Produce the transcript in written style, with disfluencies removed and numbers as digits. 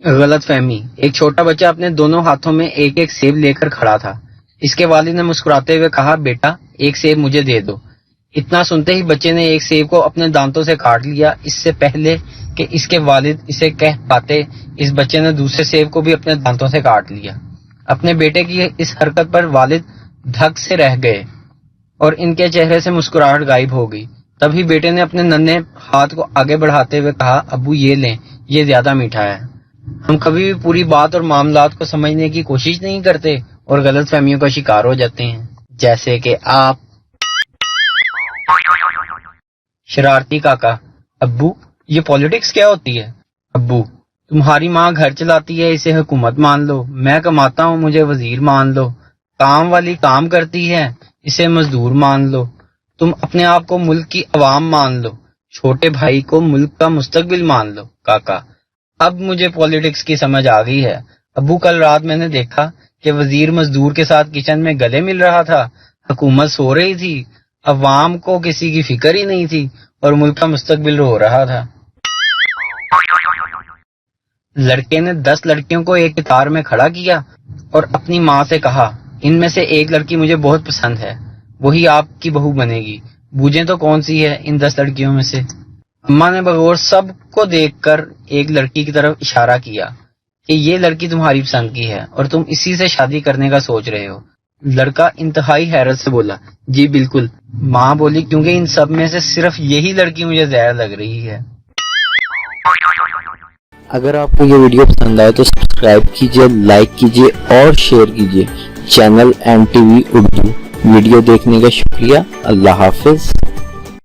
غلط فہمی۔ ایک چھوٹا بچہ اپنے دونوں ہاتھوں میں ایک ایک سیب لے کر کھڑا تھا۔ اس کے والد نے مسکراتے ہوئے کہا، بیٹا ایک سیب مجھے دے دو۔ اتنا سنتے ہی بچے نے ایک سیب کو اپنے دانتوں سے کاٹ لیا۔ اس سے پہلے کہ اس کے والد اسے کہہ پاتے، اس بچے نے دوسرے سیب کو بھی اپنے دانتوں سے کاٹ لیا۔ اپنے بیٹے کی اس حرکت پر والد دھک سے رہ گئے اور ان کے چہرے سے مسکراہٹ غائب ہو گئی۔ تبھی بیٹے نے اپنے ننھے ہاتھ کو آگے بڑھاتے ہوئے کہا، ابو یہ لیں، یہ زیادہ میٹھا ہے۔ ہم کبھی بھی پوری بات اور معاملات کو سمجھنے کی کوشش نہیں کرتے اور غلط فہمیوں کا شکار ہو جاتے ہیں، جیسے کہ آپ۔ شرارتی کاکا، ابو یہ پالیٹکس کیا ہوتی ہے؟ ابو، تمہاری ماں گھر چلاتی ہے، اسے حکومت مان لو۔ میں کماتا ہوں، مجھے وزیر مان لو۔ کام والی کام کرتی ہے، اسے مزدور مان لو۔ تم اپنے آپ کو ملک کی عوام مان لو، چھوٹے بھائی کو ملک کا مستقبل مان لو۔ کاکا، اب مجھے پالیٹکس کی سمجھ آ گئی ہے۔ ابو کل رات میں نے دیکھا کہ وزیر مزدور کے ساتھ کچن میں گلے مل رہا تھا، حکومت سو رہی تھی، عوام کو کسی کی فکر ہی نہیں تھی اور ملک کا مستقبل رو رہا تھا۔ لڑکے نے 10 لڑکیوں کو ایک قطار میں کھڑا کیا اور اپنی ماں سے کہا، ان میں سے ایک لڑکی مجھے بہت پسند ہے، وہی آپ کی بہو بنے گی۔ بوجھیں تو کون سی ہے ان 10 لڑکیوں میں سے؟ اماں نے بغور سب کو دیکھ کر ایک لڑکی کی طرف اشارہ کیا کہ یہ لڑکی تمہاری پسند کی ہے اور تم اسی سے شادی کرنے کا سوچ رہے ہو۔ لڑکا انتہائی حیرت سے بولا، جی بالکل۔ ماں بولی، کیونکہ ان سب میں سے صرف یہی لڑکی مجھے زہر لگ رہی ہے۔ اگر آپ کو یہ ویڈیو پسند آئے تو سبسکرائب کیجئے، لائک کیجئے اور شیئر کیجئے چینل NTV اردو۔ ویڈیو دیکھنے کا شکریہ۔ اللہ حافظ۔